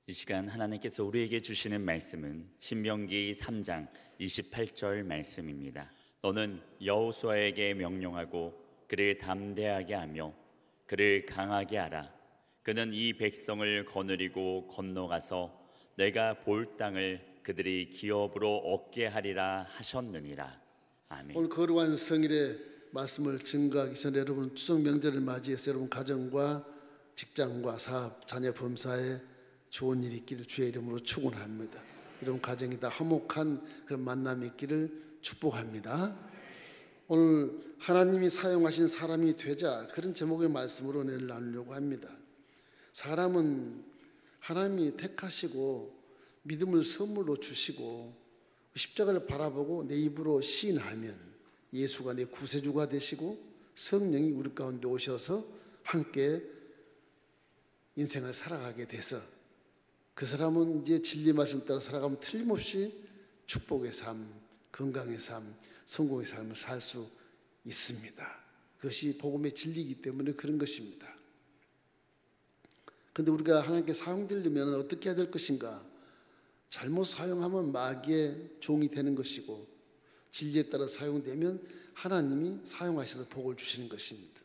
이 시간 하나님께서 우리에게 주시는 말씀은 신명기 3장 28절 말씀입니다. 너는 여호수아에게 명령하고 그를 담대하게 하며 그를 강하게 하라. 그는 이 백성을 거느리고 건너가서 내가 볼 땅을 그들이 기업으로 얻게 하리라 하셨느니라. 아멘. 오늘 거룩한 성일의 말씀을 증거하기 전에 여러분 추석 명절을 맞이해서 여러분 가정과 직장과 사업, 자녀 범사에 좋은 일이 있기를 주의 이름으로 축원합니다. 여러분 가정이 다 화목한 그런 만남이 있기를 축복합니다. 오늘 하나님이 사용하신 사람이 되자, 그런 제목의 말씀으로 오늘 나누려고 합니다. 사람은 하나님이 택하시고 믿음을 선물로 주시고 십자가를 바라보고 내 입으로 시인하면 예수가 내 구세주가 되시고 성령이 우리 가운데 오셔서 함께 인생을 살아가게 돼서 그 사람은 이제 진리 말씀 따라 살아가면 틀림없이 축복의 삶, 건강의 삶, 성공의 삶을 살 수 있습니다. 그것이 복음의 진리이기 때문에 그런 것입니다. 그런데 우리가 하나님께 사용되려면 어떻게 해야 될 것인가? 잘못 사용하면 마귀의 종이 되는 것이고, 진리에 따라 사용되면 하나님이 사용하셔서 복을 주시는 것입니다.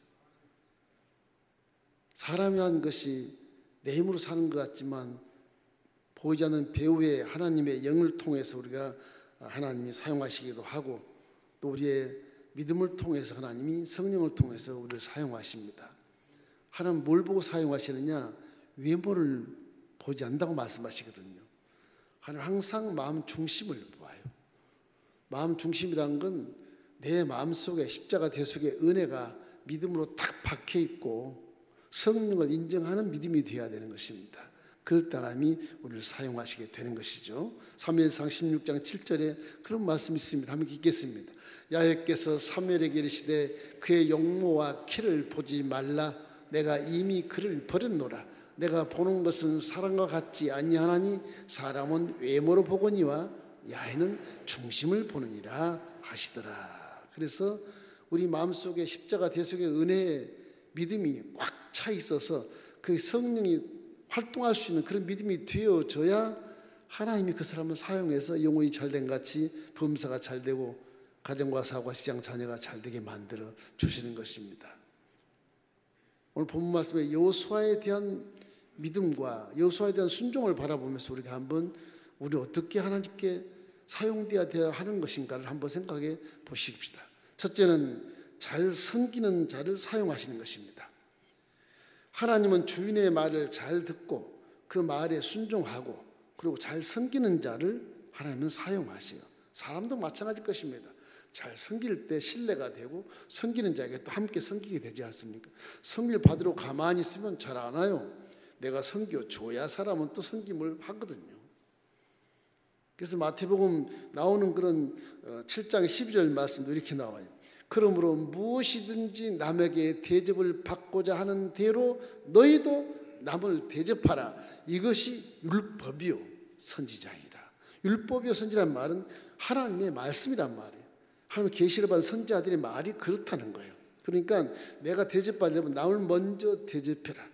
사람이라는 것이 내 힘으로 사는 것 같지만 보이지 않는 배후의 하나님의 영을 통해서 우리가 하나님이 사용하시기도 하고, 또 우리의 믿음을 통해서 하나님이 성령을 통해서 우리를 사용하십니다. 하나님 뭘 보고 사용하시느냐? 외모를 보지 않는다고 말씀하시거든요. 하나님 항상 마음 중심을 보아요. 마음 중심이란 건 내 마음속에 십자가 대속의 은혜가 믿음으로 딱 박혀 있고 성령을 인정하는 믿음이 되어야 되는 것입니다. 그럴 때 하나님이 우리를 사용하시게 되는 것이죠. 사무엘상 16장 7절에 그런 말씀이 있습니다. 한번 읽겠습니다. 야훼께서 사무엘에게 이르시되 그의 용모와 키를 보지 말라. 내가 이미 그를 버렸노라. 내가 보는 것은 사람과 같지 아니하나니 사람은 외모로 보거니와 야훼는 중심을 보느니라 하시더라. 그래서 우리 마음속에 십자가 대속의 은혜의 믿음이 꽉 차 있어서 그 성령이 활동할 수 있는 그런 믿음이 되어져야 하나님이 그 사람을 사용해서 영혼이 잘된 같이 범사가 잘되고 가정과 사업과 시장 자녀가 잘되게 만들어 주시는 것입니다. 오늘 본문 말씀에 여호수아에 대한 믿음과 여호수아에 대한 순종을 바라보면서 우리가 한번 우리 어떻게 하나님께 사용되어야 하는 것인가를 한번 생각해 보십시다. 첫째는 잘 섬기는 자를 사용하시는 것입니다. 하나님은 주인의 말을 잘 듣고 그 말에 순종하고 그리고 잘 섬기는 자를 하나님은 사용하세요. 사람도 마찬가지일 것입니다. 잘 섬길 때 신뢰가 되고 섬기는 자에게 또 함께 섬기게 되지 않습니까? 섬길 받으러 가만히 있으면 잘 안 와요. 내가 섬겨줘야 사람은 또 섬김을 하거든요. 그래서 마태복음 나오는 그런 7장 12절 말씀도 이렇게 나와요. 그러므로 무엇이든지 남에게 대접을 받고자 하는 대로 너희도 남을 대접하라. 이것이 율법이요 선지자이라. 율법이요 선지라는 말은 하나님의 말씀이란 말이에요. 하나님의 계시를 받은 선지자들의 말이 그렇다는 거예요. 그러니까 내가 대접받으려면 남을 먼저 대접해라.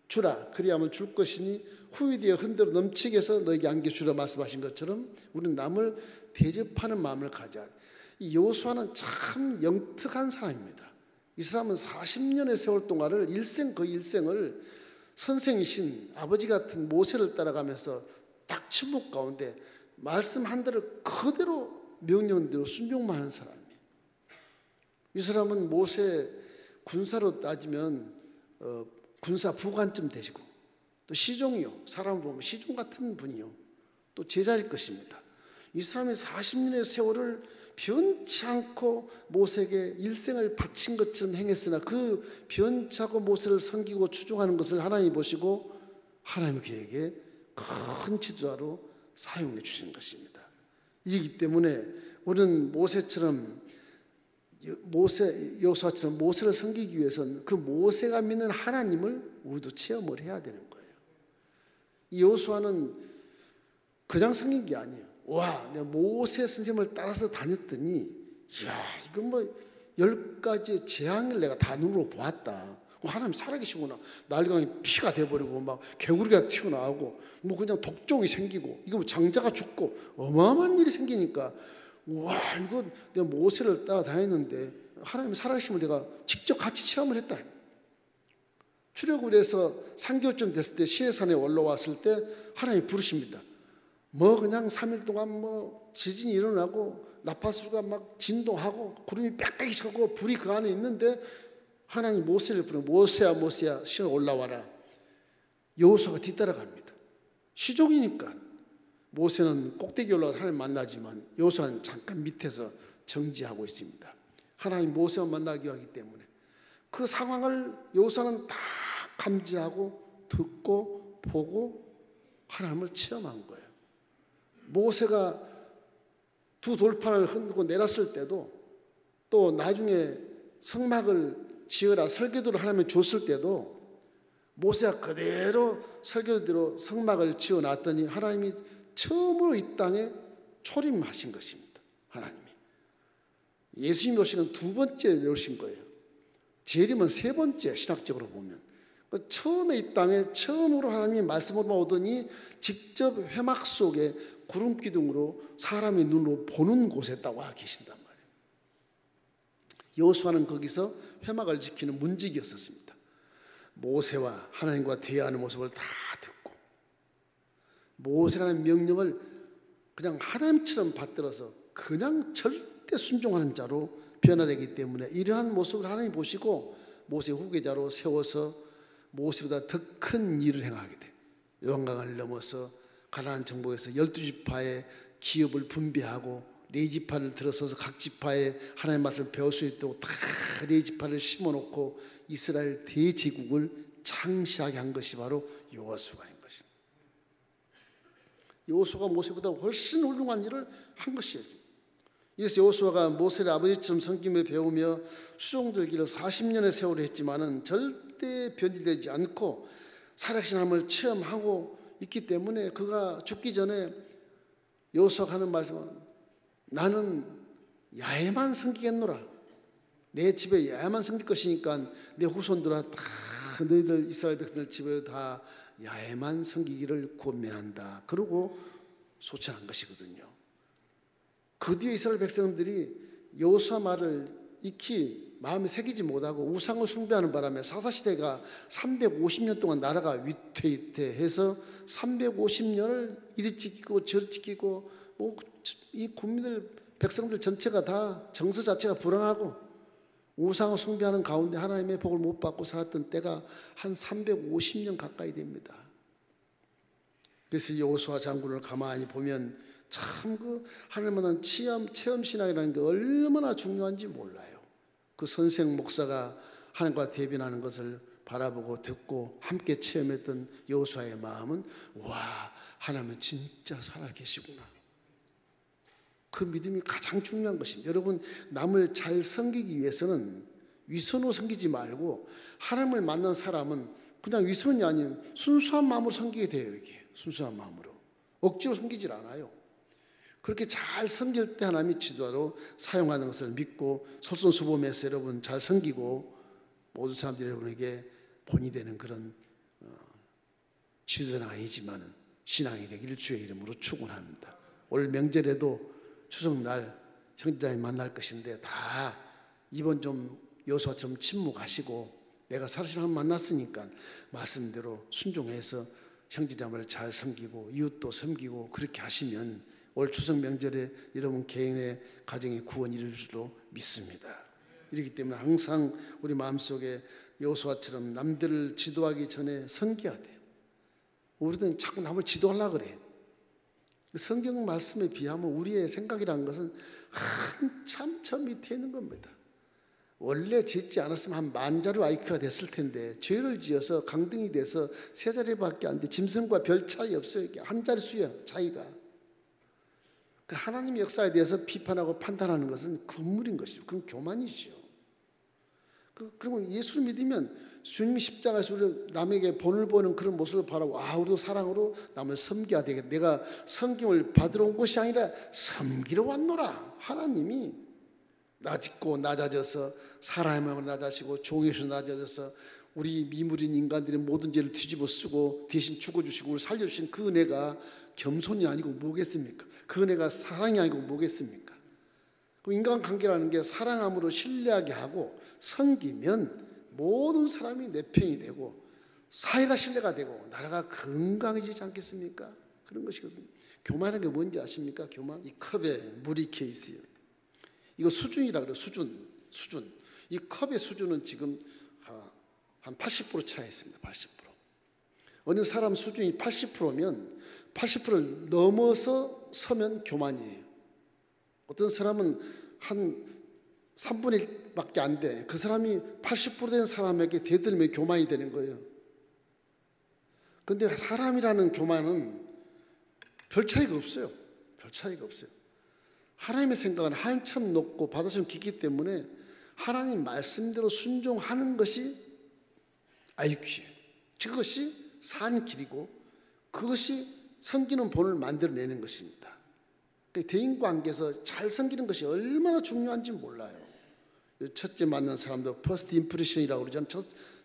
주라. 그리하면 줄 것이니 후이되어 흔들어 넘치게 해서 너에게 안겨주라 말씀하신 것처럼 우리는 남을 대접하는 마음을 가져야 돼. 이 여호수아는 참 영특한 사람입니다. 이 사람은 40년의 세월 동안을 그 일생을 선생이신 아버지 같은 모세를 따라가면서 딱 침묵 가운데 말씀 한 대로 그대로 명령대로 순종만 하는 사람이에요. 이 사람은 모세 군사로 따지면 군사 부관쯤 되시고 또 시종이요. 사람을 보면 시종 같은 분이요. 또 제자일 것입니다. 이 사람이 40년의 세월을 변치 않고 모세에게 일생을 바친 것처럼 행했으나 그 변치 않고 모세를 섬기고 추종하는 것을 하나님이 보시고 하나님이 그에게 큰 지도자로 사용해 주시는 것입니다. 이기 때문에 우리는 여호수아처럼 모세를 섬기기 위해서는 그 모세가 믿는 하나님을 우리도 체험을 해야 되는 거예요. 이 여호수아는 그냥 섬긴 게 아니에요. 와, 내가 모세 선생님을 따라서 다녔더니 이야, 이건 뭐 10가지의 재앙을 내가 다 눈으로 보았다. 하나님 살아계시구나. 나일강이 피가 돼버리고 막 개구리가 튀어나오고 뭐 그냥 독종이 생기고 이거 뭐 장자가 죽고 어마어마한 일이 생기니까 와 이거 내가 모세를 따라다녔는데 하나님의 살아계심을 내가 직접 같이 체험을 했다. 출애굽을 해서 3개월쯤 됐을 때 시내산에 올라왔을 때 하나님이 부르십니다. 뭐 그냥 3일 동안 뭐 지진이 일어나고 나파수가 막 진동하고 구름이 빽빽이 서고 불이 그 안에 있는데 하나님 모세를 부르면 모세야 모세야 시내 올라와라. 여호수아가 뒤따라갑니다. 시종이니까 모세는 꼭대기 올라가서 하나님 만나지만 여호수아는 잠깐 밑에서 정지하고 있습니다. 하나님 모세만 만나기 하기 때문에 그 상황을 여호수아는 다 감지하고 듣고 보고 하나님을 체험한 거예요. 모세가 두 돌판을 흔들고 내렸을 때도 또 나중에 성막을 지으라 설계도를 하나님이 줬을 때도 모세가 그대로 설계도대로 성막을 지어놨더니 하나님이 처음으로 이 땅에 초림하신 것입니다. 하나님이 예수님이 오신 건 두 번째 오신 거예요. 재림은 세 번째 신학적으로 보면 처음에 이 땅에 처음으로 하나님이 말씀으로 오더니 직접 회막 속에 구름 기둥으로 사람의 눈으로 보는 곳에 딱 와 계신단 말이에요. 여호수아는 거기서 회막을 지키는 문지기였었습니다. 모세와 하나님과 대화하는 모습을 다 듣고 모세가 하는 명령을 그냥 하나님처럼 받들어서 그냥 절대 순종하는 자로 변화되기 때문에 이러한 모습을 하나님이 보시고 모세 후계자로 세워서 모세보다 더 큰 일을 행하게 돼. 요단강을 넘어서 가나안 정복에서 12지파의 기업을 분배하고 4지파를 들어서서 각 지파에 하나님의 말씀을 배울 수 있도록 다 4지파를 심어놓고 이스라엘 대제국을 창시하게 한 것이 바로 여호수아인 것입니다. 여호수아가 모세보다 훨씬 훌륭한 일을 한 것이에요. 그래서 여호수아가 모세를 아버지처럼 섬김을 배우며 수종들기를 40년의 세월을 했지만은 절대 변질되지 않고 살아계신 하나님을 체험하고 있기 때문에 그가 죽기 전에 여호수아가 하는 말씀은 나는 야훼만 섬기겠노라. 내 집에 야훼만 섬길 것이니까 내 후손들아 다 너희들 이스라엘 백성들 집에 다 야훼만 섬기기를 권면한다. 그러고 소천한 것이거든요. 그 뒤에 이스라엘 백성들이 여호수아 말을 익히 마음에 새기지 못하고 우상을 숭배하는 바람에 사사시대가 350년 동안 나라가 위태위태해서 350년을 이리 지키고 저리 지키고 이 국민들 백성들 전체가 다 정서 자체가 불안하고 우상을 숭배하는 가운데 하나님의 복을 못 받고 살았던 때가 한 350년 가까이 됩니다. 그래서 여호수아 장군을 가만히 보면 참 그 하나님 만난 체험 신앙이라는 게 얼마나 중요한지 몰라요. 그 선생 목사가 하나님과 대변하는 것을 바라보고 듣고 함께 체험했던 여호수아의 마음은 와 하나님은 진짜 살아계시구나. 그 믿음이 가장 중요한 것입니다. 여러분 남을 잘 섬기기 위해서는 위선으로 섬기지 말고 하나님을 만난 사람은 그냥 위선이 아닌 순수한 마음으로 섬기게 돼요. 이게 순수한 마음으로 억지로 섬기질 않아요. 그렇게 잘 섬길 때 하나님이 지도자로 사용하는 것을 믿고 솔선수범해서 여러분 잘 섬기고 모든 사람들이 여러분에게 본이 되는 그런 지도자는 아니지만은 신앙이 되기를 주의 이름으로 축원합니다. 올 명절에도 추석날 형제자매 만날 것인데 다 이번 좀 여호수아처럼 침묵하시고 내가 살아신 하나님 만났으니까 말씀대로 순종해서 형제자매를 잘 섬기고 이웃도 섬기고 그렇게 하시면 올 추석 명절에 여러분 개인의 가정의 구원이 이룰 줄로 믿습니다. 이렇기 때문에 항상 우리 마음속에 여호수아처럼 남들을 지도하기 전에 섬겨야 돼요. 우리는 자꾸 남을 지도하려고 그래. 성경 말씀에 비하면 우리의 생각이라는 것은 한참 저 밑에 있는 겁니다. 원래 짓지 않았으면 한 10,000자루 IQ가 됐을 텐데 죄를 지어서 강등이 돼서 3자리밖에 안 돼. 짐승과 별 차이 없어요. 한 자릿수야 차이가. 하나님의 역사에 대해서 비판하고 판단하는 것은 금물인 것이죠. 그건 교만이죠. 그러면 예수를 믿으면 주님이 십자가에서 남에게 본을 보는 그런 모습을 바라고 우리도 사랑으로 남을 섬겨야 되겠다. 내가 섬김을 받으러 온 것이 아니라 섬기러 왔노라. 하나님이 낮고 낮아져서 사람의 마음으로 낮아지고 종에서 낮아져서 우리 미물인 인간들의 모든 죄를 뒤집어 쓰고 대신 죽어주시고 우리 살려주신 그 은혜가 겸손이 아니고 뭐겠습니까? 그 은혜가 사랑이 아니고 뭐겠습니까? 그 인간관계라는 게 사랑함으로 신뢰하게 하고 섬기면 모든 사람이 내 편이 되고 사회가 신뢰가 되고 나라가 건강해지지 않겠습니까? 그런 것이거든요. 교만하는 게 뭔지 아십니까? 교만. 이 컵에 물이 이렇게 있어요. 이거 수준이라 그래요. 수준. 이 컵의 수준은 지금 한 80% 차이 있습니다. 80%. 어느 사람 수준이 80%면 80%를 넘어서 서면 교만이에요. 어떤 사람은 한 3분의 1밖에 안 돼. 그 사람이 80%된 사람에게 대들면 교만이 되는 거예요. 그런데 사람이라는 교만은 별 차이가 없어요. 별 차이가 없어요. 하나님의 생각은 하늘처럼 높고 바다처럼 깊기 때문에 하나님 말씀대로 순종하는 것이 IQ예요. 그것이 산 길이고 그것이 섬기는 본을 만들어내는 것입니다. 대인관계에서 잘 섬기는 것이 얼마나 중요한지 몰라요. 첫째 만난 사람도 퍼스트 임프레션이라고 그러잖아요.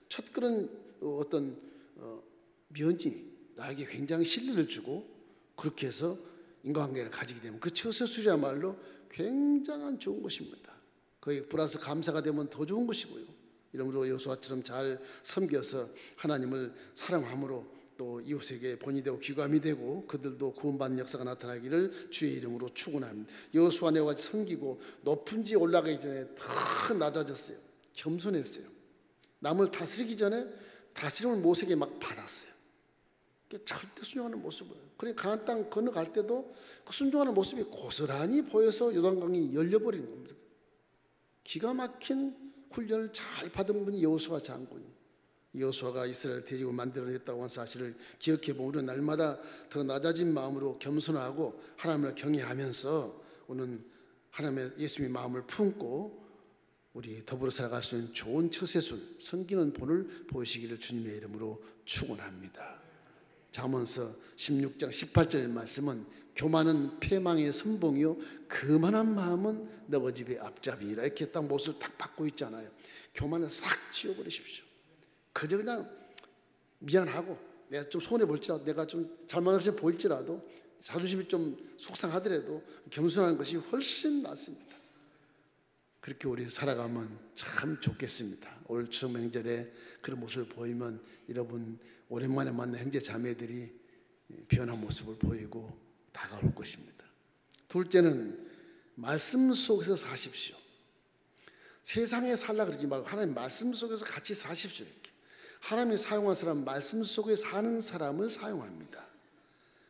첫 그런 어떤 면이 나에게 굉장히 신뢰를 주고 그렇게 해서 인간관계를 가지게 되면 그 처세술이야말로 굉장한 좋은 것입니다. 거기 플러스 감사가 되면 더 좋은 것이고요. 이러므로 여호수아처럼 잘 섬겨서 하나님을 사랑함으로 또 이웃에게 본이 되고 귀감이 되고 그들도 구원받는 역사가 나타나기를 주의 이름으로 축원합니다. 여호수아 네와 같이 섬기고 높은 지에 올라가기 전에 더 낮아졌어요. 겸손했어요. 남을 다스리기 전에 다스림을 모세에게 막 받았어요. 절대 순종하는 모습을. 그래 가나안 땅 건너갈 때도 그 순종하는 모습이 고스란히 보여서 요단강이 열려버리는 겁니다. 기가 막힌 훈련을 잘 받은 분이 여호수아 장군. 여호수아가 이스라엘 대적을 만들어냈다고 하는 사실을 기억해보면 우리는 날마다 더 낮아진 마음으로 겸손하고 하나님을 경외하면서 오늘 하나님의 예수님의 마음을 품고 우리 더불어 살아갈 수 있는 좋은 처세술, 섬기는 본을 보이시기를 주님의 이름으로 축원합니다. 잠언서 16장 18절 말씀은 교만은 패망의 선봉이요 거만한 마음은 너희 집의 앞잡이니라. 이렇게 딱 못을 딱 받고 있잖아요. 교만은 싹 지워버리십시오. 그저 그냥 미안하고 내가 좀 손해 볼지라도 내가 좀 잘못한 것이 보일지라도 자존심이 좀 속상하더라도 겸손한 것이 훨씬 낫습니다. 그렇게 우리 살아가면 참 좋겠습니다. 올 추석 명절에 그런 모습을 보이면 여러분 오랜만에 만난 형제 자매들이 변한 모습을 보이고 다가올 것입니다. 둘째는 말씀 속에서 사십시오. 세상에 살라 그러지 말고 하나님 말씀 속에서 같이 사십시오. 이렇게. 하나님이 사용한 사람은 말씀 속에 사는 사람을 사용합니다.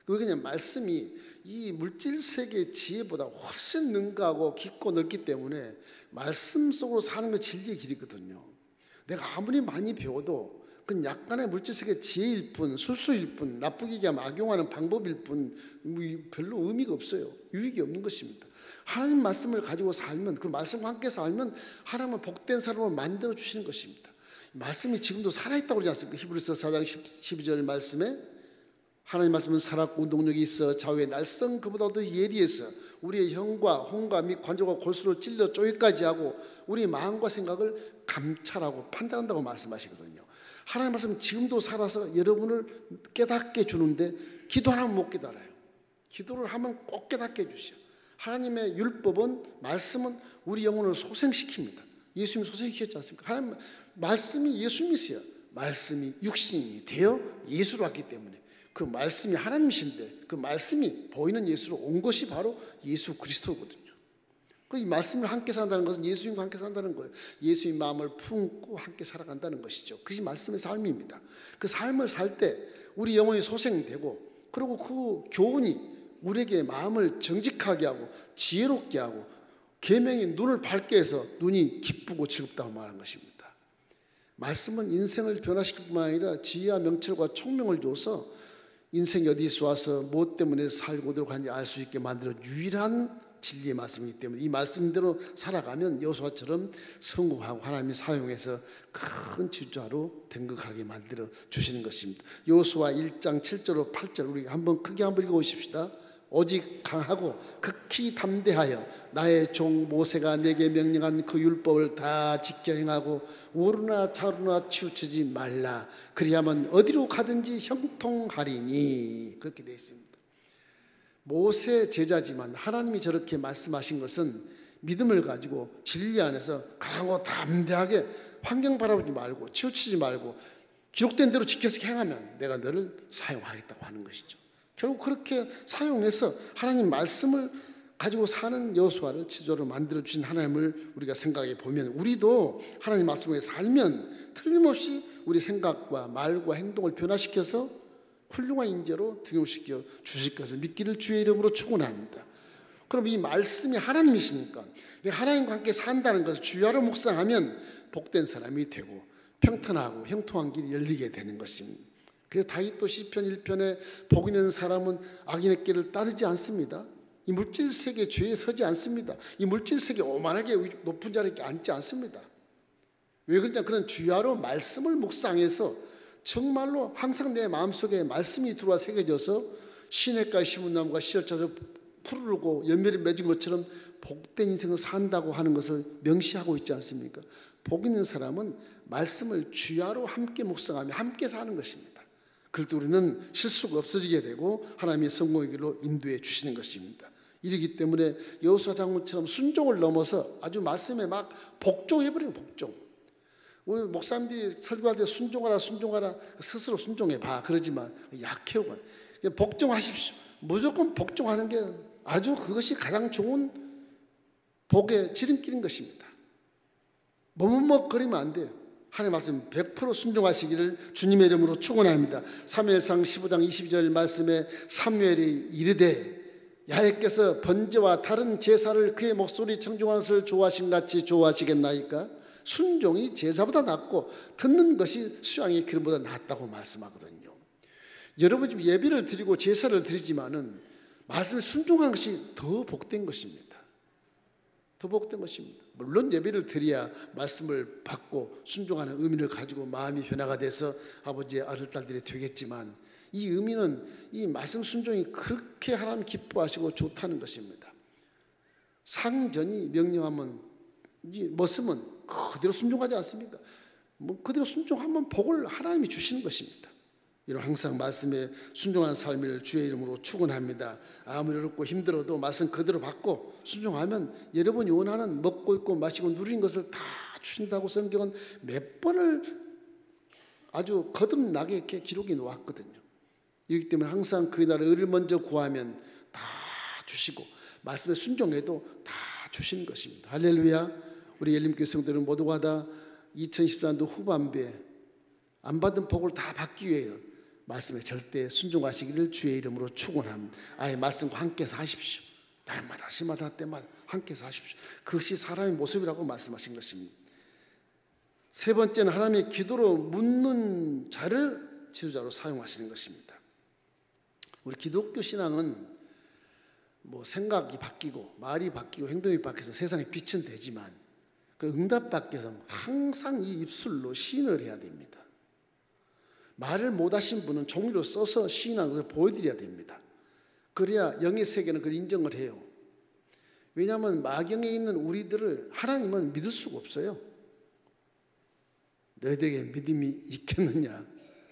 왜냐하면 말씀이 이 물질 세계의 지혜보다 훨씬 능가하고 깊고 넓기 때문에 말씀 속으로 사는 게 진리의 길이거든요. 내가 아무리 많이 배워도 그건 약간의 물질 세계의 지혜일 뿐, 술수일 뿐, 나쁘게 얘기하면 악용하는 방법일 뿐 별로 의미가 없어요. 유익이 없는 것입니다. 하나님 말씀을 가지고 살면 그 말씀과 함께 살면 하나님은 복된 사람을 만들어 주시는 것입니다. 말씀이 지금도 살아있다고 그러지 않습니까? 히브리서 4장 12절 말씀에 하나님 말씀은 살았고 운동력이 있어 좌우의 날성 그보다 더 예리해서 우리의 혀과 혼과 및 관절과 골수로 찔러 쪼개까지 하고 우리의 마음과 생각을 감찰하고 판단한다고 말씀하시거든요. 하나님 말씀은 지금도 살아서 여러분을 깨닫게 주는데 기도 안 하면 못 깨달아요. 기도를 하면 꼭 깨닫게 해주시오. 하나님의 율법은 말씀은 우리 영혼을 소생시킵니다. 예수님이 소생시켰지 않습니까? 하나님 말씀이 예수님이세요. 말씀이 육신이 되어 예수로 왔기 때문에 그 말씀이 하나님이신데 그 말씀이 보이는 예수로 온 것이 바로 예수 그리스도거든요. 그 이 말씀을 함께 산다는 것은 예수님과 함께 산다는 거예요. 예수님 마음을 품고 함께 살아간다는 것이죠. 그것이 말씀의 삶입니다. 그 삶을 살 때 우리 영혼이 소생되고 그리고 그 교훈이 우리에게 마음을 정직하게 하고 지혜롭게 하고 계명이 눈을 밝게 해서 눈이 기쁘고 즐겁다고 말하는 것입니다. 말씀은 인생을 변화시킬 뿐만 아니라 지혜와 명철과 총명을 줘서 인생이 어디서 와서 무엇 때문에 살고 어디로 가는지 알 수 있게 만들어 유일한 진리의 말씀이기 때문에 이 말씀대로 살아가면 여호수아처럼 성공하고 하나님이 사용해서 큰 지도자로 등극하게 만들어 주시는 것입니다. 여호수아 1장 7절로 8절 우리 한번 크게 한번 읽어보십시다. 오직 강하고 극히 담대하여 나의 종 모세가 내게 명령한 그 율법을 다 지켜 행하고 우르나 차르나 치우치지 말라. 그리하면 어디로 가든지 형통하리니. 그렇게 되어 있습니다. 모세 제자지만 하나님이 저렇게 말씀하신 것은 믿음을 가지고 진리 안에서 강하고 담대하게 환경 바라보지 말고 치우치지 말고 기록된 대로 지켜서 행하면 내가 너를 사용하겠다고 하는 것이죠. 결국 그렇게 사용해서 하나님 말씀을 가지고 사는 여호수아를 지도자로 만들어주신 하나님을 우리가 생각해 보면 우리도 하나님 말씀에 살면 틀림없이 우리 생각과 말과 행동을 변화시켜서 훌륭한 인재로 등용시켜 주실 것을 믿기를 주의 이름으로 축원합니다. 그럼 이 말씀이 하나님이시니까 하나님과 함께 산다는 것을 주야로 묵상하면 복된 사람이 되고 평탄하고 형통한 길이 열리게 되는 것입니다. 그래서 다윗도 시편 1편에 복 있는 사람은 악인의 길을 따르지 않습니다. 이 물질 세계 죄에 서지 않습니다. 이 물질 세계 오만하게 높은 자리에 앉지 않습니다. 왜 그러냐? 그런 주야로 말씀을 묵상해서 정말로 항상 내 마음속에 말씀이 들어와 새겨져서 시냇가에 심은 나무가 씨를 짜서 푸르르고 열매를 맺은 것처럼 복된 인생을 산다고 하는 것을 명시하고 있지 않습니까? 복 있는 사람은 말씀을 주야로 함께 묵상하며 함께 사는 것입니다. 그럴 때 우리는 실수가 없어지게 되고 하나님의 성공의 길로 인도해 주시는 것입니다. 이러기 때문에 여호수아 장군처럼 순종을 넘어서 아주 말씀에 막 복종해버려요. 복종. 우리 목사님들이 설교할 때 순종하라 스스로 순종해봐 그러지만 약해요. 복종하십시오. 무조건 복종하는 게 아주 그것이 가장 좋은 복의 지름길인 것입니다. 머뭇먹거리면 안 돼요. 하나님 말씀 100% 순종하시기를 주님의 이름으로 축원합니다. 사무엘상 15장 22절 말씀에 사무엘이 이르되 야훼께서 번제와 다른 제사를 그의 목소리 청중하는 것을 좋아하신 같이 좋아하시겠나이까? 순종이 제사보다 낫고 듣는 것이 수양의 기름보다 낫다고 말씀하거든요. 여러분 지금 예배를 드리고 제사를 드리지만은 말씀을 순종하는 것이 더 복된 것입니다. 더 복된 것입니다. 물론 예배를 드려야 말씀을 받고 순종하는 의미를 가지고 마음이 변화가 돼서 아버지의 아들 딸들이 되겠지만 이 의미는 이 말씀 순종이 그렇게 하나님 기뻐하시고 좋다는 것입니다. 상전이 명령하면 머슴은 그대로 순종하지 않습니까? 그대로 순종하면 복을 하나님이 주시는 것입니다. 이런 항상 말씀에 순종하는 삶을 주의 이름으로 축원합니다. 아무리 어렵고 힘들어도 말씀 그대로 받고 순종하면 여러분이 원하는 먹고 입고 마시고 누리는 것을 다 주신다고 성경은 몇 번을 아주 거듭나게 이렇게 기록이 놓았거든요. 이렇기 때문에 항상 그 나라의 의를 먼저 구하면 다 주시고 말씀에 순종해도 다 주시는 것입니다. 할렐루야. 우리 예림교회 성도들은 모두가 다 2014년도 후반부에 안 받은 복을 다 받기 위해 말씀에 절대 순종하시기를 주의 이름으로 축원합니다. 아예 말씀과 함께 사십시오. 날마다 시마다 때마다 함께 사십시오. 그것이 사람의 모습이라고 말씀하신 것입니다. 세 번째는 하나님의 기도로 묻는 자를 지도자로 사용하시는 것입니다. 우리 기독교 신앙은 뭐 생각이 바뀌고 말이 바뀌고 행동이 바뀌어서 세상에 빛은 되지만 그 응답받기 위해서 항상 이 입술로 시인을 해야 됩니다. 말을 못하신 분은 종이로 써서 시인하는 것을 보여드려야 됩니다. 그래야 영의 세계는 그걸 인정을 해요. 왜냐하면 마경에 있는 우리들을 하나님은 믿을 수가 없어요. 너희들에게 믿음이 있겠느냐,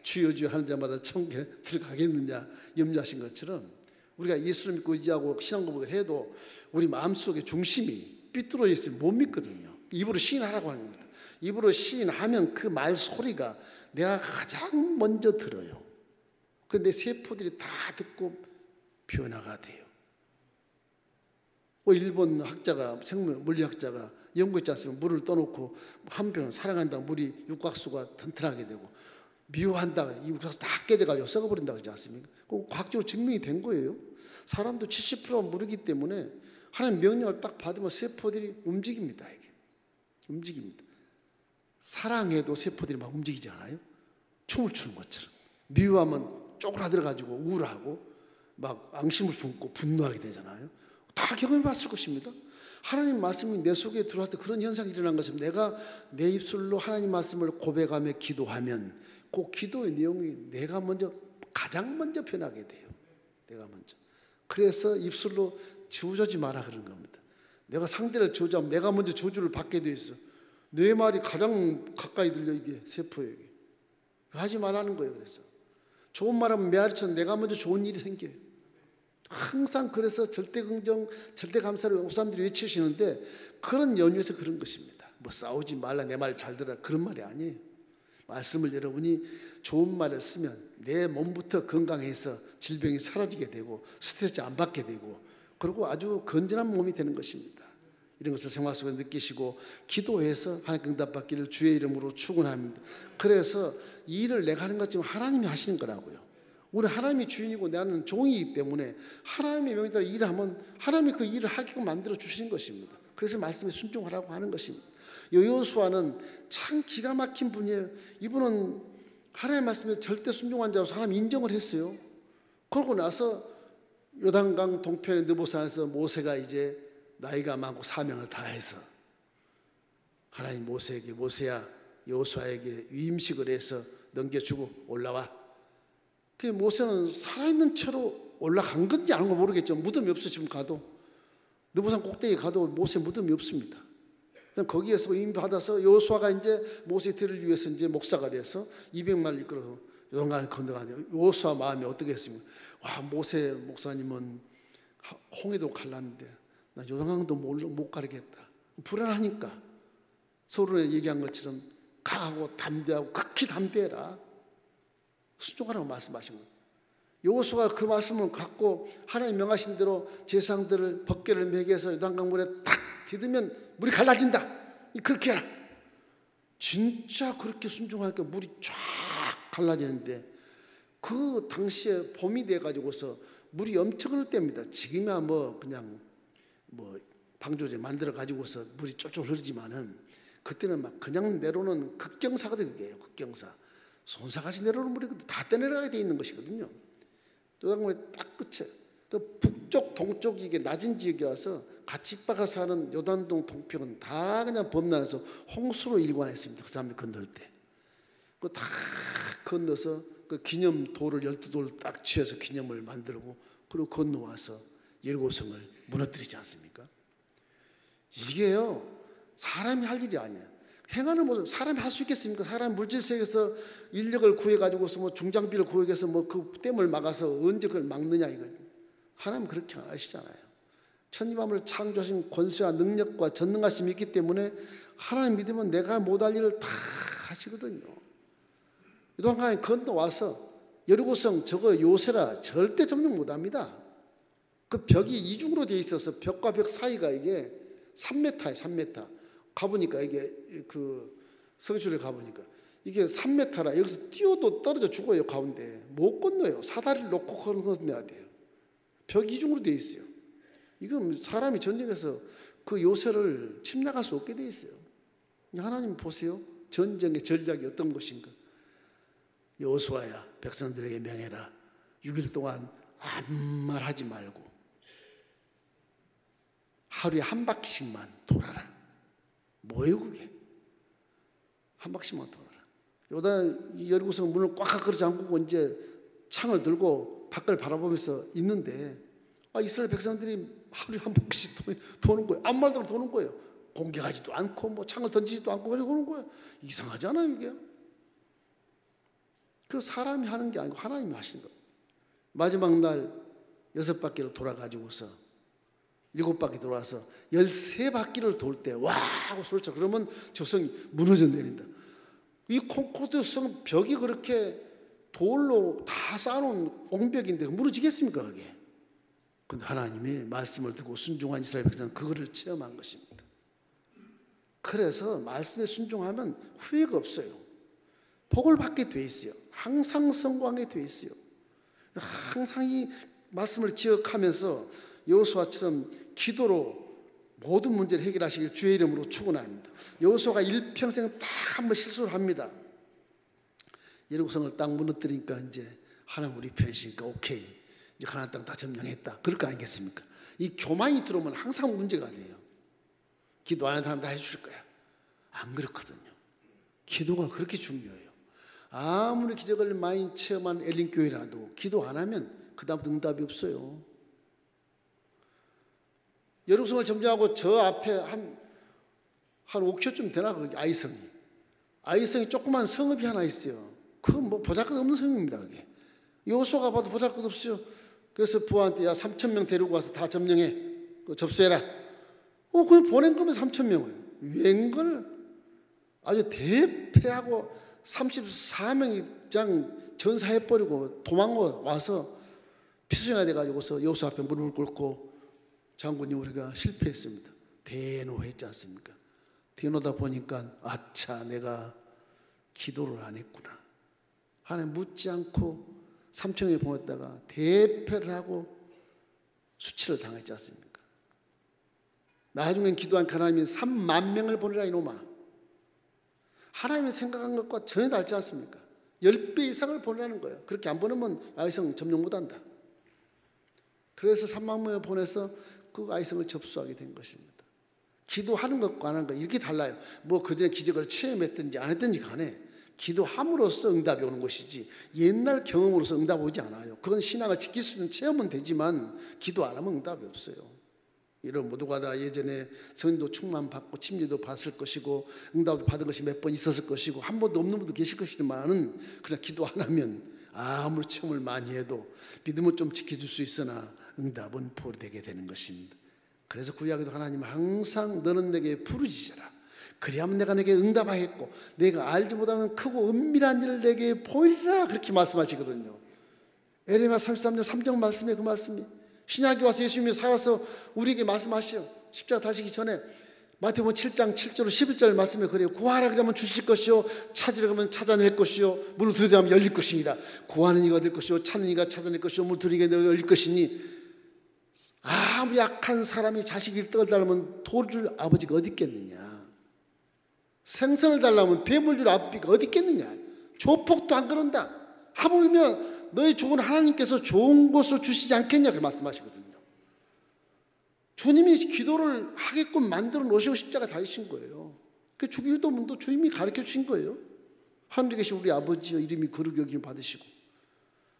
주여 주여 하는 자마다 천국에 들어가겠느냐 염려하신 것처럼 우리가 예수를 믿고 의지하고 신앙고백을 해도 우리 마음속의 중심이 삐뚤어져 있으면 못 믿거든요. 입으로 시인하라고 하는 겁니다. 입으로 시인하면 그 말 소리가 내가 가장 먼저 들어요. 그런데 세포들이 다 듣고 변화가 돼요. 일본 학자가 물리학자가 연구했지 않습니까? 물을 떠놓고 한 병 사랑한다고 물이 육각수가 튼튼하게 되고 미워한다고 이 육각수 다 깨져가지고 썩어버린다고 하지 않습니까? 그거 과학적으로 증명이 된 거예요. 사람도 70%가 물이기 때문에 하나님 명령을 딱 받으면 세포들이 움직입니다. 이게 움직입니다. 사랑해도 세포들이 막 움직이지 않아요? 춤을 추는 것처럼. 미워하면 쪼그라들어가지고 우울하고 막 앙심을 품고 분노하게 되잖아요. 다 경험해 봤을 것입니다. 하나님 말씀이 내 속에 들어왔을 때 그런 현상이 일어난 것처럼 내가 내 입술로 하나님 말씀을 고백하며 기도하면 그 기도의 내용이 내가 먼저 가장 먼저 변하게 돼요. 내가 먼저. 그래서 입술로 저주하지 마라 그런 겁니다. 내가 상대를 저주하면 내가 먼저 저주를 받게 돼 있어. 내 말이 가장 가까이 들려 이게 세포에게. 하지 말라는 거예요. 그래서 좋은 말하면 메아리처럼 내가 먼저 좋은 일이 생겨요. 항상 그래서 절대 긍정, 절대 감사를 외국 사람들이 외치시는데 그런 연유에서 그런 것입니다. 뭐 싸우지 말라, 내 말 잘 들어라 그런 말이 아니에요. 말씀을 여러분이 좋은 말을 쓰면 내 몸부터 건강해서 질병이 사라지게 되고 스트레스 안 받게 되고 그리고 아주 건전한 몸이 되는 것입니다. 이런 것을 생활 속에 느끼시고 기도해서 하나님께 응답받기를 주의 이름으로 축원합니다. 그래서 이 일을 내가 하는 것처럼 하나님이 하시는 거라고요. 우리 하나님이 주인이고 나는 종이기 때문에 하나님의 명에 따라 일을 하면 하나님이 그 일을 하게끔 만들어 주시는 것입니다. 그래서 말씀에 순종하라고 하는 것입니다. 여호수아는 참 기가 막힌 분이에요. 이분은 하나님의 말씀에 절대 순종한 자로서 하나님 인정을 했어요. 그러고 나서 요단강 동편의 느보산에서 모세가 이제 나이가 많고 사명을 다해서 하나님 모세에게 모세야 여호수아에게 위임식을 해서 넘겨주고 올라와. 그 모세는 살아있는 채로 올라간 건지 아닌 거 모르겠죠. 무덤이 없어 지금 가도 느보산 꼭대기에 가도 모세 무덤이 없습니다. 거기에서 위임 받아서 여호수아가 이제 모세 들을 위해서 이제 목사가 돼서 200마리를 이끌어서 요단강을 건너가네요. 여호수아 마음이 어떻게 했습니까? 와 모세 목사님은 홍해도 갈랐는데 나 요단강도 못 가르겠다. 불안하니까 서로 얘기한 것처럼 강하고 담대하고 극히 담대해라. 순종하라고 말씀하신 거예요. 여호수아가 그 말씀을 갖고 하나님 명하신 대로 제사장들을 법궤를 매개해서 요단강 물에 탁 디디면 물이 갈라진다. 그렇게 해라. 진짜 그렇게 순종하니까 물이 쫙 갈라지는데 그 당시에 봄이 돼가지고서 물이 엄청 흐를 때입니다. 지금이야 뭐 그냥 뭐 방조제 만들어 가지고서 물이 쫄쫄 흐르지만은 그때는 막 그냥 내려오는 극경사거든요. 그게 극경사. 손사같이 내려오는 물이 다 떠내려가게 돼 있는 것이거든요. 요단강의 딱 끝에 또 북쪽 동쪽이 이게 낮은 지역이라서 갓집바가 사는 요단동 동평은 다 그냥 범람해서 홍수로 일관했습니다. 그 사람들 건널 때. 그 다 건너서 그 기념도를 12돌을 딱 치어서 기념을 만들고 그리고 건너와서 여리고성을 무너뜨리지 않습니까? 이게요 사람이 할 일이 아니에요. 행하는 모습 사람이 할 수 있겠습니까? 사람 물질세계에서 인력을 구해가지고서 뭐 중장비를 구해서 뭐 그 댐을 막아서 언제 그걸 막느냐 이거. 하나님 그렇게 안 하시잖아요. 천지만물을 창조하신 권세와 능력과 전능하심이 있기 때문에 하나님 믿으면 내가 못할 일을 다 하시거든요. 요단강에 건너와서 여리고성 저거 요새라 절대 점령 못합니다. 그 벽이 이중으로 돼 있어서 벽과 벽 사이가 이게 3m예요. 3m. 가보니까 이게 그 성실에 가보니까 이게 3m라 여기서 뛰어도 떨어져 죽어요. 가운데 못 건너요. 사다리를 놓고 건너야 돼요. 벽 이중으로 돼 있어요. 이건 사람이 전쟁에서 그 요새를 침략할 수 없게 돼 있어요. 하나님 보세요. 전쟁의 전략이 어떤 것인가. 여호수아야 백성들에게 명해라. 6일 동안 아무 말 하지 말고 하루에 한 바퀴씩만 돌아라. 뭐예요 그게? 한 바퀴씩만 돌아라. 요단 여리고성 문을 꽉 끌어 잠그고 이제 창을 들고 밖을 바라보면서 있는데 이스라엘 백성들이 하루에 한 바퀴씩 도는 거예요. 아무 말도 안 도는 거예요. 공격하지도 않고 뭐 창을 던지지도 않고 그냥 도는 거예요. 이상하잖아요 이게. 그 사람이 하는 게 아니고 하나님이 하시는 거예요. 마지막 날 6바퀴를 돌아가지고서 7바퀴 돌아서 13바퀴를 돌 때 와 하고 소리쳐. 그러면 조성이 무너져 내린다. 이 콘코르드 벽이 그렇게 돌로 다 쌓아놓은 옹벽인데 무너지겠습니까 그게? 그런데 하나님의 말씀을 듣고 순종한 이스라엘 백성은 그거를 체험한 것입니다. 그래서 말씀에 순종하면 후회가 없어요. 복을 받게 돼 있어요. 항상 성공하게 돼 있어요. 항상 이 말씀을 기억하면서 여호수아처럼 기도로 모든 문제를 해결하시길 주의 이름으로 축원합니다. 여호수아가 일평생 딱 한 번 실수를 합니다. 여리고성을 딱 무너뜨리니까 이제 하나님 우리 편이시니까 오케이 이제 가나안 땅 다 점령했다. 그럴 거 아니겠습니까? 이 교만이 들어오면 항상 문제가 돼요. 기도하는 사람 다 해줄 거야. 안 그렇거든요. 기도가 그렇게 중요해요. 아무리 기적을 많이 체험한 엘린교회라도 기도 안 하면 그 다음부터 응답이 없어요. 여루성을 점령하고 저 앞에 한 5km쯤 되나 거기 아이성이 조그만 성읍이 하나 있어요. 그건 뭐 보잘것없는 성읍입니다. 그게 여호수아가 봐도 보잘것없어요. 그래서 부하한테 야 3,000명 데리고 와서 다 점령해, 접수해라. 그걸 보낸 거면 3,000명을 웬걸 아주 대패하고 34명이 그냥 전사해버리고 도망고 와서 피수생활 돼가지고서 여호수아 앞에 무릎을 꿇고 장군이 우리가 실패했습니다. 대노했지 않습니까? 대노다 보니까 아차 내가 기도를 안 했구나. 하나님 묻지 않고 3,000명이 보냈다가 대패를 하고 수치를 당했지 않습니까? 나중엔 기도한 하나님이 3만 명을 보내라 이놈아. 하나님이 생각한 것과 전혀 다르지 않습니까? 10배 이상을 보내라는 거예요. 그렇게 안 보내면 아이성 점령 못한다. 그래서 3만 명을 보내서 그 아이성을 접수하게 된 것입니다. 기도하는 것과 안 하는 것 이렇게 달라요. 뭐 그전에 기적을 체험했든지 안 했든지 간에 기도함으로써 응답이 오는 것이지 옛날 경험으로서 응답이 오지 않아요. 그건 신앙을 지킬 수 있는 체험은 되지만 기도 안 하면 응답이 없어요. 이런 모두가 다 예전에 성도 충만 받고 침례도 받을 것이고 응답도 받은 것이 몇 번 있었을 것이고 한 번도 없는 분도 계실 것이지만은 그냥 기도 안 하면 아무리 체험을 많이 해도 믿음을 좀 지켜줄 수 있으나 응답은 포기되게 되는 것입니다. 그래서 구약에도 하나님은 항상 너는 내게 부르짖어라. 그리하면 내가 내게 응답하겠고 내가 알지 못하는 크고 은밀한 일을 내게 보이리라 그렇게 말씀하시거든요. 에레미야 33년 3절 말씀에 그 말씀이 신약에 와서 예수님이 살아서 우리에게 말씀하시죠. 십자가 달리기 전에 마태복음 7장 7절 11절 말씀에 그래요. 구하라 그러면 주실 것이요 찾으라 그러면 찾아낼 것이요 문을 두드리면 열릴 것이니라. 구하는 이가 얻을 것이요 찾는 이가 찾아낼 것이요 문을 두드리게 열릴 것이니 아무리 약한 사람이 자식 일떡을 달라면 돌을 줄 아버지가 어디 있겠느냐. 생선을 달라면 뱀을 줄 아버지가 어디 있겠느냐. 조폭도 안 그런다. 하물며 너희 좋은 하나님께서 좋은 것을 주시지 않겠냐 그 말씀하시거든요. 주님이 기도를 하게끔 만들어 놓으시고 십자가 달리신 거예요. 그 주기도문도 주님이 가르쳐 주신 거예요. 하늘에 계신 우리 아버지여 이름이 거룩히 여김을 받으시고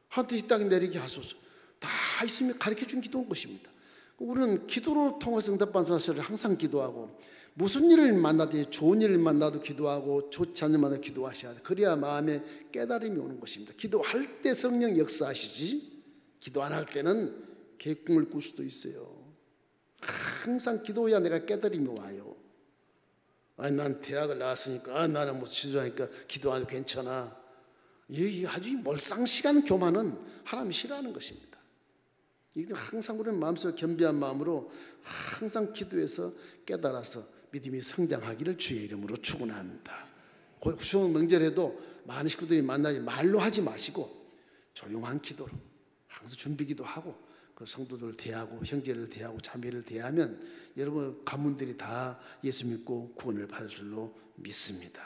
하늘에 이 땅에 내리게 하소서. 다 있으면 가르쳐 준 기도인 것입니다. 우리는 기도를 통해서 응답받는 사실을 항상 기도하고 무슨 일을 만나도 좋은 일을 만나도 기도하고 좋지 않은 일 만나도 기도하셔야 돼. 그래야 마음에 깨달음이 오는 것입니다. 기도할 때 성령 역사하시지 기도 안 할 때는 개꿈을 꿀 수도 있어요. 항상 기도해야 내가 깨달음이 와요. 난 대학을 나왔으니까 나는 뭐 지도하니까 기도 안 해도 괜찮아. 이 아주 몰상식한 교만은 하나님이 싫어하는 것입니다. 항상 우리는 마음속에 겸비한 마음으로 항상 기도해서 깨달아서 믿음이 성장하기를 주의 이름으로 축원합니다. 추석 명절에도 많은 식구들이 만나지 말로 하지 마시고 조용한 기도로 항상 준비기도 하고 그 성도들을 대하고 형제를 대하고 자매를 대하면 여러분 가문들이 다 예수 믿고 구원을 받을 줄로 믿습니다.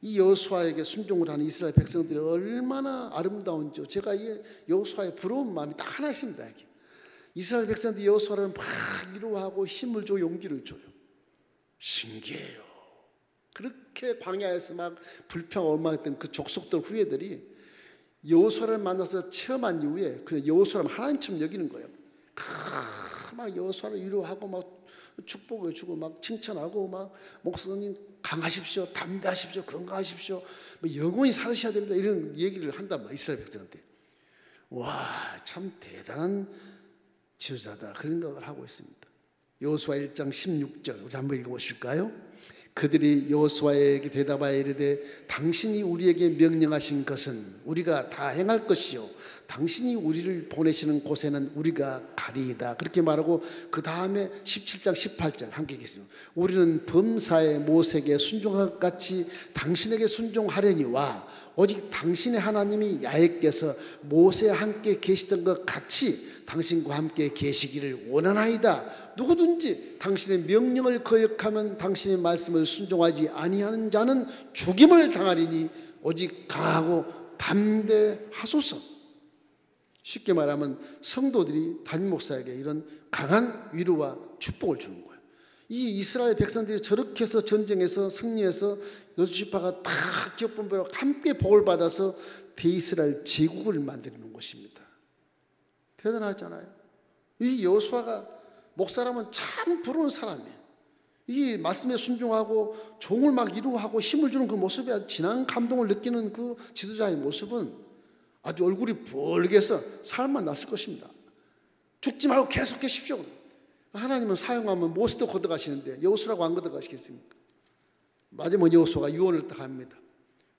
이 여호수아에게 순종을 하는 이스라엘 백성들이 얼마나 아름다운지요. 제가 이 여호수아의 부러운 마음이 딱 하나 있습니다. 이스라엘 백성들이 여호수아를 막 위로하고 힘을 줘 용기를 줘요. 신기해요. 그렇게 광야에서 막 불평 엉망했던 그 족속들 후예들이 여호수아를 만나서 체험한 이후에 그 여호수아를 하나님처럼 여기는 거예요. 막 여호수아를 위로하고 막 축복을 주고 막 칭찬하고 막 목사님 강하십시오, 담대하십시오, 건강하십시오, 뭐 영원히 살으셔야 됩니다 이런 얘기를 한단 말이에요. 이스라엘 백성한테. 와, 참 대단한 지도자다 그런 생각을 하고 있습니다. 여호수아 1장 16절 우리 한번 읽어보실까요? 그들이 여호수아에게 대답하여 이르되 당신이 우리에게 명령하신 것은 우리가 다 행할 것이요 당신이 우리를 보내시는 곳에는 우리가 가리이다 그렇게 말하고 그 다음에 17장 18절 함께 읽겠습니다. 우리는 범사의 모세에게 순종한 것 같이 당신에게 순종하려니와 오직 당신의 하나님이 야훼께서 모세와 함께 계시던 것 같이 당신과 함께 계시기를 원하나이다. 누구든지 당신의 명령을 거역하면 당신의 말씀을 순종하지 아니하는 자는 죽임을 당하리니 오직 강하고 담대하소서. 쉽게 말하면 성도들이 담임 목사에게 이런 강한 위로와 축복을 주는 거예요. 이 이스라엘 백성들이 저렇게 해서 전쟁에서 승리해서 여수지파가 다 기업분배로 함께 복을 받아서 대이스라엘 제국을 만드는 것입니다. 대단하잖아요. 이 여호수아가 목사라면 참 부러운 사람이에요. 이 말씀에 순종하고 종을 막 이루하고 힘을 주는 그 모습에 진한 감동을 느끼는 그 지도자의 모습은 아주 얼굴이 붉게서 살만 났을 것입니다. 죽지 말고 계속 계십시오. 하나님은 사용하면 모세도 걷어가시는데 여호수라고 안 걷어가시겠습니까? 마지막 여호수아가 유언을 딱 합니다.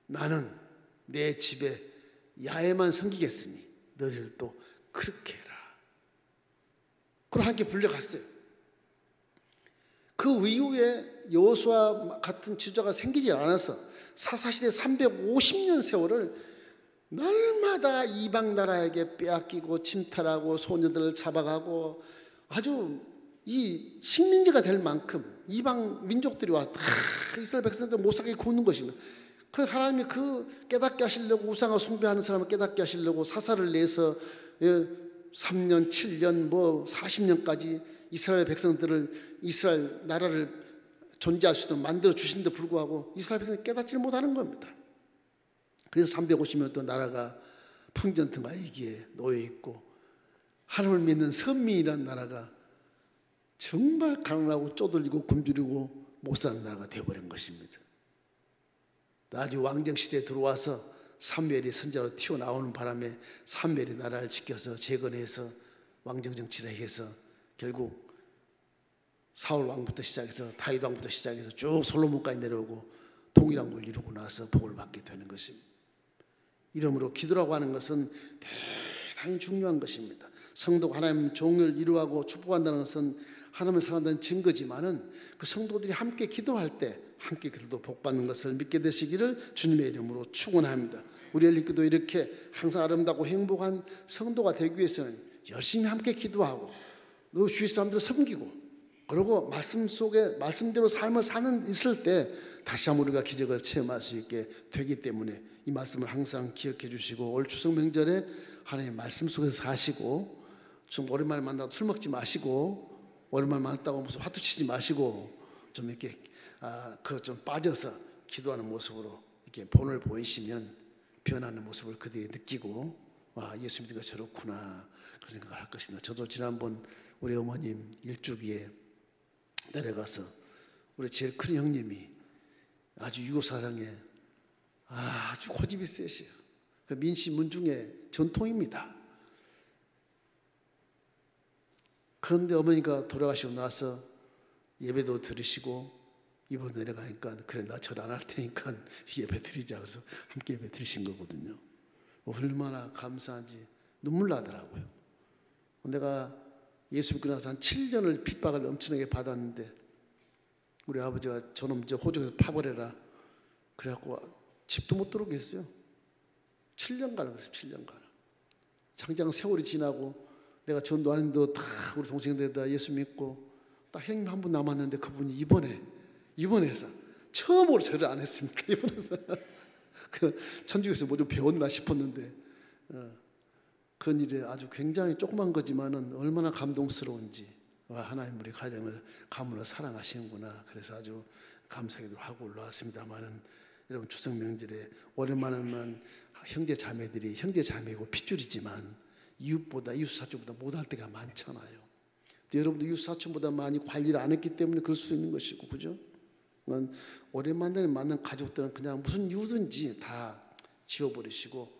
나는 내 집에 야훼만 섬기겠으니 너희들도 그렇게 해라. 그럼 함께 불려갔어요. 그 이후에 여호수아 같은 지도자가 생기지 않아서 사사시대 350년 세월을 날마다 이방 나라에게 빼앗기고 침탈하고 소녀들을 잡아가고 아주 이 식민지가 될 만큼 이방 민족들이 와 이스라엘 백성들 못 살게 굽는 것입니다. 그 하나님이 그 깨닫게 하시려고 우상을 숭배하는 사람을 깨닫게 하시려고 사사를 내서 3년, 7년, 40년까지 이스라엘 백성들을 이스라엘 나라를 존재할 수 있도록 만들어 주신데 불구하고 이스라엘 백성이 깨닫지를 못하는 겁니다. 그래서 350년 동안 나라가 풍전등화 위기에 놓여 있고 하나님을 믿는 선민이라는 나라가 정말 가난하고 쪼들리고 굶주리고 못 사는 나라가 되어버린 것입니다. 나중에 왕정시대에 들어와서 사무엘이 선지자로 튀어나오는 바람에 사무엘이 나라를 지켜서 재건해서 왕정정치를 해서 결국 사울 왕부터 시작해서 다윗 왕부터 시작해서 쭉 솔로몬까지 내려오고 동일한 걸 이루고 나서 복을 받게 되는 것입니다. 이러므로 기도라고 하는 것은 대단히 중요한 것입니다. 성도가 하나님 종을 이루하고 축복한다는 것은 하나님을 사랑한다는 증거지만은 그 성도들이 함께 기도할 때 함께 그들도 복받는 것을 믿게 되시기를 주님의 이름으로 축원합니다. 우리 엘리교도 이렇게 항상 아름답고 행복한 성도가 되기 위해서는 열심히 함께 기도하고 또 주위 사람들을 섬기고 그리고 말씀 속에 말씀대로 삶을 있을 때 다시 한번 우리가 기적을 체험할 수 있게 되기 때문에 이 말씀을 항상 기억해 주시고 올 추석 명절에 하나님의 말씀 속에서 사시고 좀 오랜만에 만나도 술 먹지 마시고 오랜만에 만났다고 무슨 화투 치지 마시고 좀 이렇게 그 좀 빠져서 기도하는 모습으로 이렇게 본을 보이시면 변하는 모습을 그들이 느끼고 와 예수 믿는 거 저렇구나 그런 생각을 할 것입니다. 저도 지난번 우리 어머님 일주기에 내려가서 우리 제일 큰 형님이 아주 유교사상에 아주 고집이 세세요. 그 민씨 문중의 전통입니다. 그런데 어머니가 돌아가시고 나서 예배도 드리시고 이번 내려가니까 그래 나 절 안 할 테니까 예배 드리자 그래서 함께 예배 드리신 거거든요. 얼마나 감사한지 눈물 나더라고요. 내가 예수 믿고 나서 한 7년을 핍박을 엄청나게 받았는데 우리 아버지가 저놈 호적에서 파버려라 그래갖고 집도 못 들어오게 했어요. 7년간을 그랬어요. 7년간을. 장장 세월이 지나고 내가 전도하는데 다 우리 동생들 다 예수 믿고 딱 형님 한 분 남았는데 그분이 입원해서 처음으로 절을 안 했습니까? 입원해서 그 천주교에서 뭐 좀 배웠나 싶었는데 그런 일이 아주 굉장히 조그만 거지만은 얼마나 감동스러운지 와 하나님 우리 가정을 가문을 사랑하시는구나 그래서 아주 감사하기도 하고 올라왔습니다만은 여러분 추석 명절에 오랜만에만 형제 자매들이 형제 자매고 핏줄이지만 이웃보다 이웃사촌보다 못할 때가 많잖아요. 여러분도 이웃사촌보다 많이 관리를 안 했기 때문에 그럴 수 있는 것이고 그죠? 오랜만에 만난 가족들은 그냥 무슨 이유든지 다 지워버리시고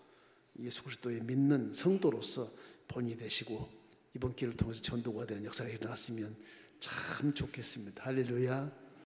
예수 그리스도의 믿는 성도로서 본이 되시고 이번 기회를 통해서 전도가 되는 역사가 일어났으면 참 좋겠습니다. 할렐루야.